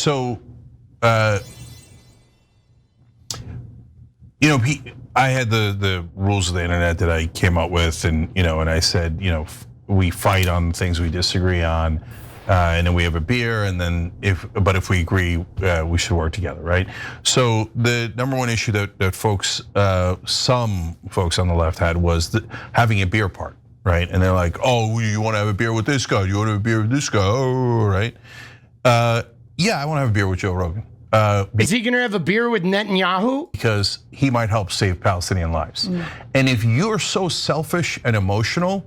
So, I had the rules of the internet that I came up with, and and I said, we fight on things we disagree on, and then we have a beer, and then if we agree, we should work together, right? So the number one issue that folks, some folks on the left had was having a beer part, right? And they're like, oh, you want to have a beer with this guy? You want to have a beer with this guy? Oh, right? Yeah, I want to have a beer with Joe Rogan. Is he going to have a beer with Netanyahu? Because he might help save Palestinian lives. And if you're so selfish and emotional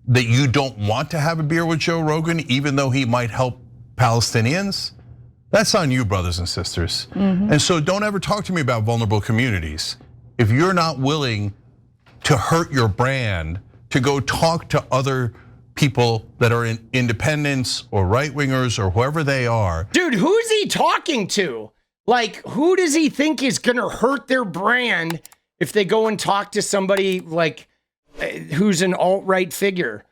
that you don't want to have a beer with Joe Rogan, even though he might help Palestinians, that's on you, brothers and sisters. And so don't ever talk to me about vulnerable communities. If you're not willing to hurt your brand, to go talk to other people that are in independents or right-wingers or whoever they are. Dude, who's he talking to? Like, who does he think is gonna hurt their brand if they go and talk to somebody like who's an alt-right figure?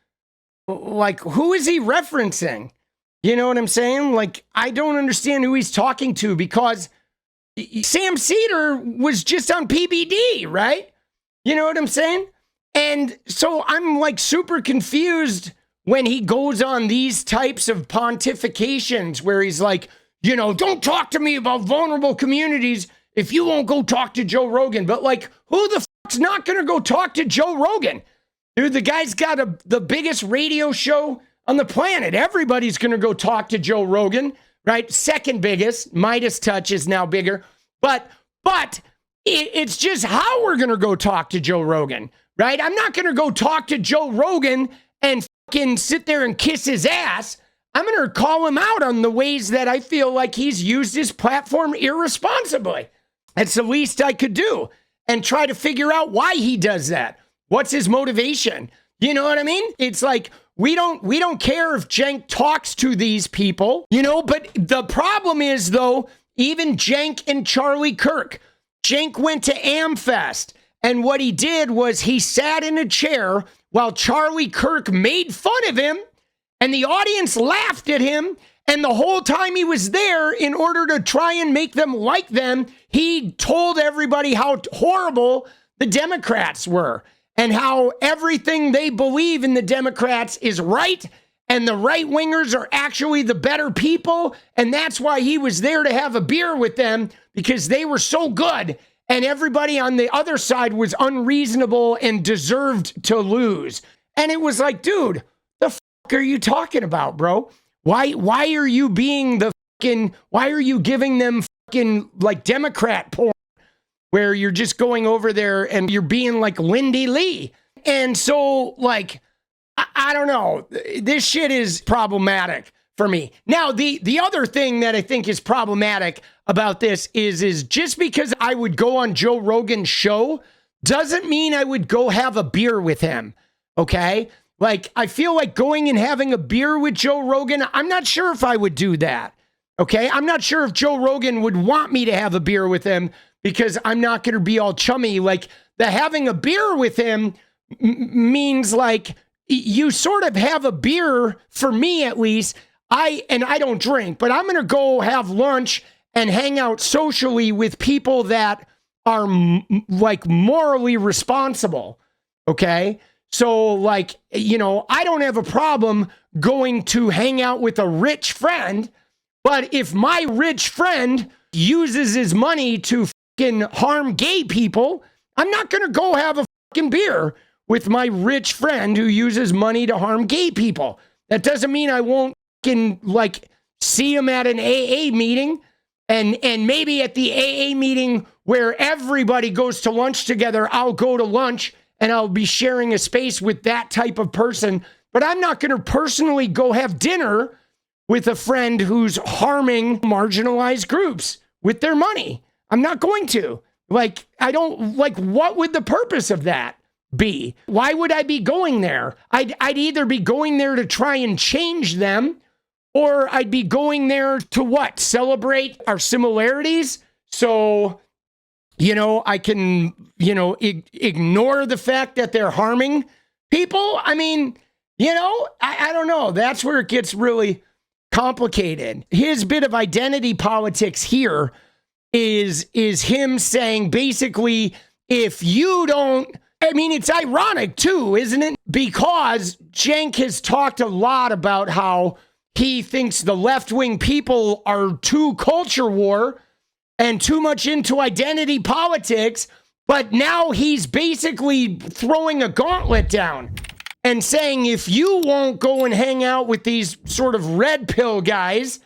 Like, who is he referencing? You know what I'm saying? Like, I don't understand who he's talking to, because Sam Cedar was just on PBD, right? You know what I'm saying? And so I'm like super confused when he goes on these types of pontifications where he's like, don't talk to me about vulnerable communities if you won't go talk to Joe Rogan. But like, who the fuck's not gonna go talk to Joe Rogan? Dude, the guy's got the biggest radio show on the planet. Everybody's gonna go talk to Joe Rogan, right? Second biggest, Midas Touch is now bigger. But it's just how we're gonna go talk to Joe Rogan. Right? I'm not gonna go talk to Joe Rogan and fucking sit there and kiss his ass. I'm gonna call him out on the ways that I feel like he's used his platform irresponsibly. That's the least I could do, and try to figure out why he does that. What's his motivation? You know what I mean? It's like, we don't care if Cenk talks to these people, but the problem is, though, even Cenk and Charlie Kirk. Cenk went to AmFest. And what he did was he sat in a chair while Charlie Kirk made fun of him, and the audience laughed at him. And the whole time he was there, in order to try and make them like them, he told everybody how horrible the Democrats were and how everything they believe in the Democrats is right, and the right-wingers are actually the better people. And that's why he was there to have a beer with them, because they were so good. And everybody on the other side was unreasonable and deserved to lose. And it was like, dude, the fuck are you talking about, bro? Why are you being why are you giving them fucking like Democrat porn, where you're just going over there and you're being like Lindy Lee? And so, like, I don't know. This shit is problematic for me. Now, the other thing that I think is problematic about this is just because I would go on Joe Rogan's show doesn't mean I would go have a beer with him, okay? Like, I feel like going and having a beer with Joe Rogan, I'm not sure if I would do that, okay? I'm not sure if Joe Rogan would want me to have a beer with him, because I'm not going to be all chummy. Like, the having a beer with him means like you sort of have a beer, for me at least. I don't drink, but I'm going to go have lunch and hang out socially with people that are like morally responsible, okay? So like, I don't have a problem going to hang out with a rich friend, but if my rich friend uses his money to fucking harm gay people, I'm not going to go have a fucking beer with my rich friend who uses money to harm gay people. That doesn't mean I won't fucking like see him at an AA meeting. And maybe at the AA meeting where everybody goes to lunch together, I'll go to lunch and I'll be sharing a space with that type of person. But I'm not going to personally go have dinner with a friend who's harming marginalized groups with their money. I'm not going to. Like, I don't, like, what would the purpose of that be? Why would I be going there? I'd either be going there to try and change them, or I'd be going there to what? Celebrate our similarities? So, I can, ignore the fact that they're harming people. I mean, I don't know. That's where it gets really complicated. His bit of identity politics here is him saying basically, if you don't, I mean, it's ironic too, isn't it? Because Cenk has talked a lot about how he thinks the left-wing people are too culture war and too much into identity politics, but now he's basically throwing a gauntlet down and saying, if you won't go and hang out with these sort of red pill guys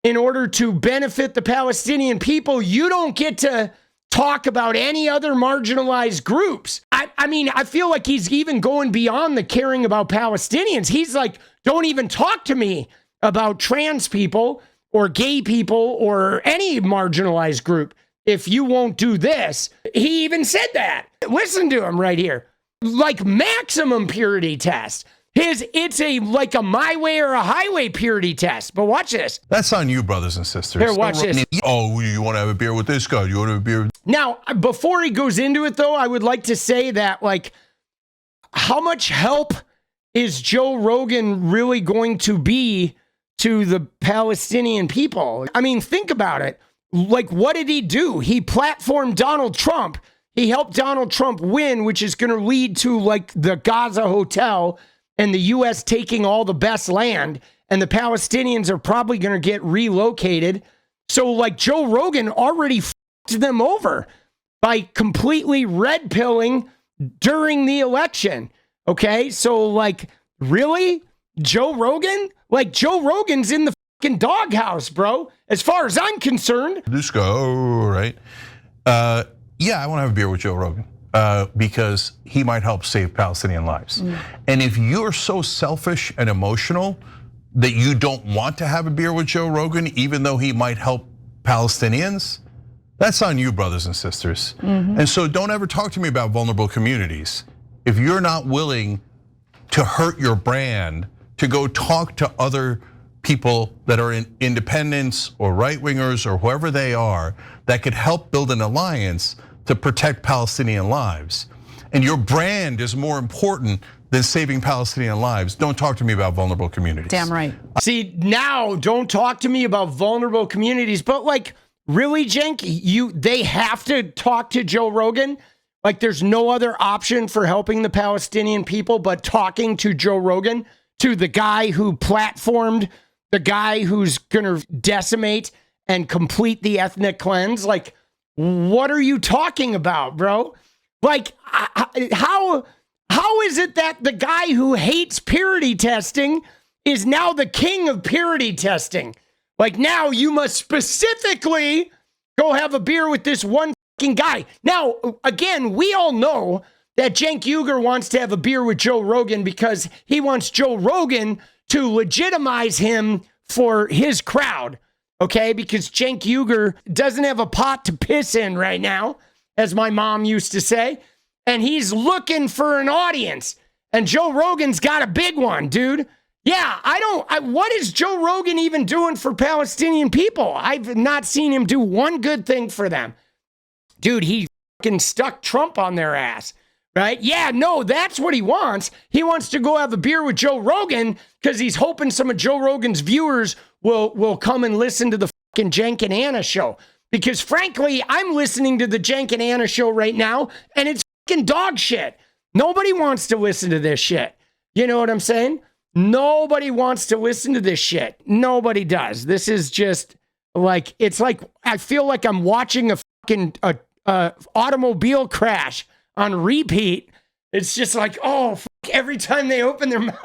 in order to benefit the Palestinian people, you don't get to talk about any other marginalized groups. I mean, I feel like he's even going beyond the caring about Palestinians. He's like, don't even talk to me about trans people or gay people or any marginalized group if you won't do this. He even said that. Listen to him right here. Like maximum purity test. It's like a my way or a highway purity test. But watch this. That's on you, brothers and sisters. Here, watch this. Oh, you want to have a beer with this guy? You want to have a beer with... Now, before he goes into it, though, I would like to say that, like, how much help is Joe Rogan really going to be to the Palestinian people? I mean, think about it. Like, what did he do? He platformed Donald Trump. He helped Donald Trump win, which is going to lead to, like, the Gaza hotel and the U.S. taking all the best land, and the Palestinians are probably going to get relocated. So, like, Joe Rogan already fucked them over by completely red pilling during the election. Okay, so, like, really? Joe Rogan? Like, Joe Rogan's in the fucking doghouse, bro, as far as I'm concerned. This guy, right? Yeah, I want to have a beer with Joe Rogan. Because he might help save Palestinian lives. And if you're so selfish and emotional that you don't want to have a beer with Joe Rogan, even though he might help Palestinians, that's on you, brothers and sisters. And so don't ever talk to me about vulnerable communities. If you're not willing to hurt your brand, to go talk to other people that are independents or right-wingers or whoever they are that could help build an alliance to protect Palestinian lives, and your brand is more important than saving Palestinian lives, don't talk to me about vulnerable communities. Damn right. See, now don't talk to me about vulnerable communities, but like, really, Cenk, they have to talk to Joe Rogan? Like, there's no other option for helping the Palestinian people but talking to Joe Rogan, to the guy who platformed, the guy who's gonna decimate and complete the ethnic cleanse? Like, what are you talking about, bro? Like, how is it that the guy who hates purity testing is now the king of purity testing? Like, now you must specifically go have a beer with this one fucking guy. Now, again, we all know that Cenk Uygur wants to have a beer with Joe Rogan because he wants Joe Rogan to legitimize him for his crowd. Okay, because Cenk Uygur doesn't have a pot to piss in right now, as my mom used to say, and he's looking for an audience. And Joe Rogan's got a big one, dude. Yeah, what is Joe Rogan even doing for Palestinian people? I've not seen him do one good thing for them. Dude, he fucking stuck Trump on their ass, right? Yeah, no, that's what he wants. He wants to go have a beer with Joe Rogan because he's hoping some of Joe Rogan's viewers will come and listen to the fucking Cenk and Ana show. Because frankly, I'm listening to the Cenk and Ana show right now, and it's fucking dog shit. Nobody wants to listen to this shit. You know what I'm saying? Nobody wants to listen to this shit. Nobody does. This is just like, it's like, I feel like I'm watching a fucking automobile crash on repeat. It's just like, oh, fuck, every time they open their mouth.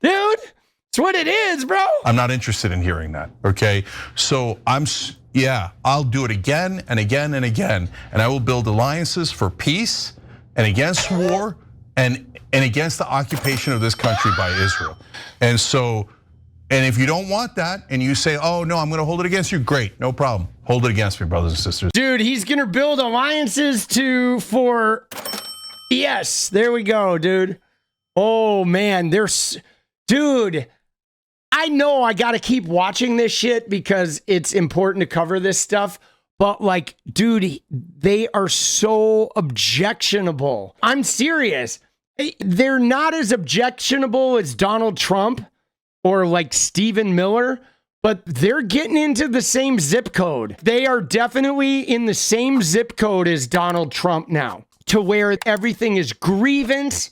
Dude, it's what it is, bro. I'm not interested in hearing that, okay? So I'll do it again and again and again, and I will build alliances for peace and against war and against the occupation of this country by Israel. And if you don't want that and you say, oh no, I'm gonna hold it against you, great, no problem. Hold it against me, brothers and sisters. Dude, he's gonna build alliances yes, there we go, dude. Oh man, dude, I know I gotta keep watching this shit because it's important to cover this stuff, but like, dude, they are so objectionable. I'm serious. They're not as objectionable as Donald Trump, or like Stephen Miller, but they're getting into the same zip code. They are definitely in the same zip code as Donald Trump now, to where everything is grievance.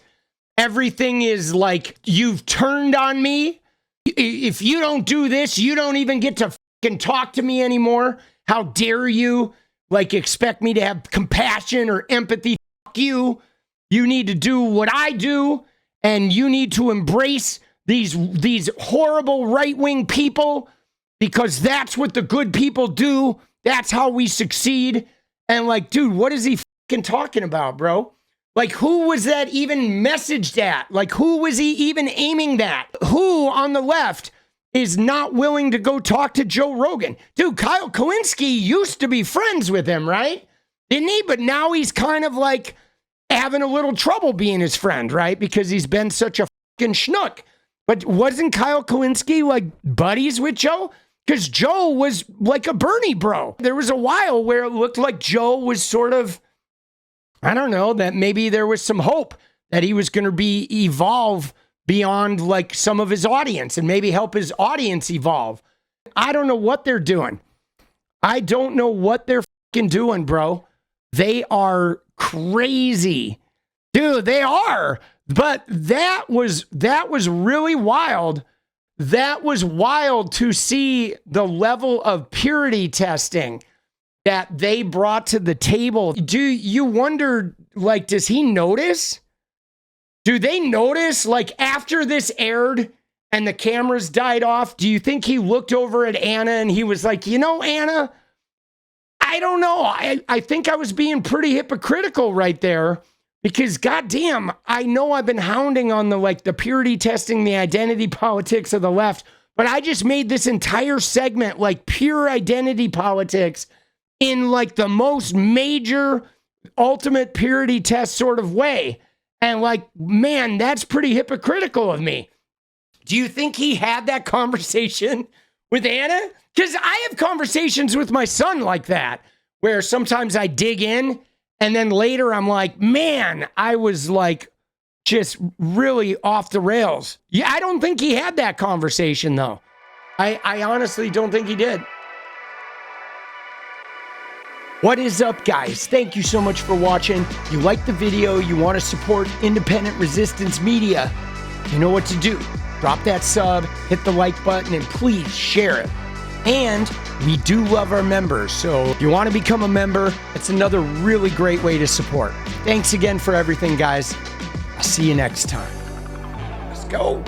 Everything is like, you've turned on me. If you don't do this, you don't even get to fucking talk to me anymore. How dare you like expect me to have compassion or empathy? Fuck you. You need to do what I do, and you need to embrace these horrible right-wing people, because that's what the good people do. That's how we succeed. And like, dude, what is he fucking talking about, bro? Like, who was that even messaged at? Like, who was he even aiming that? Who on the left is not willing to go talk to Joe Rogan? Dude, Kyle Kowinski used to be friends with him, right? Didn't he? But now he's kind of like having a little trouble being his friend, right? Because he's been such a fucking schnook. But wasn't Kyle Kowinski like buddies with Joe? Because Joe was like a Bernie bro. There was a while where it looked like Joe was sort of, I don't know, that maybe there was some hope that he was going to evolve beyond like some of his audience and maybe help his audience evolve. I don't know what they're doing. I don't know what they're fucking doing, bro. They are crazy. Dude, they are. But that was really wild. That was wild to see the level of purity testing that they brought to the table. Do you wonder, like, does he notice? Do they notice, like, after this aired and the cameras died off, do you think he looked over at Ana and he was like, you know, Ana, I don't know. I think I was being pretty hypocritical right there, because goddamn, I know I've been hounding on the purity testing, the identity politics of the left, but I just made this entire segment like pure identity politics in like the most major ultimate purity test sort of way. And like, man, that's pretty hypocritical of me. Do you think he had that conversation with Ana? Because I have conversations with my son like that, where sometimes I dig in and then later I'm like, man, I was like just really off the rails. Yeah, I don't think he had that conversation though. I honestly don't think he did. What is up, guys? Thank you so much for watching. If you like the video, you want to support independent resistance media, you know what to do. Drop that sub, hit the like button, and please share it. And we do love our members, so if you want to become a member, it's another really great way to support. Thanks again for everything, guys. I'll see you next time. Let's go.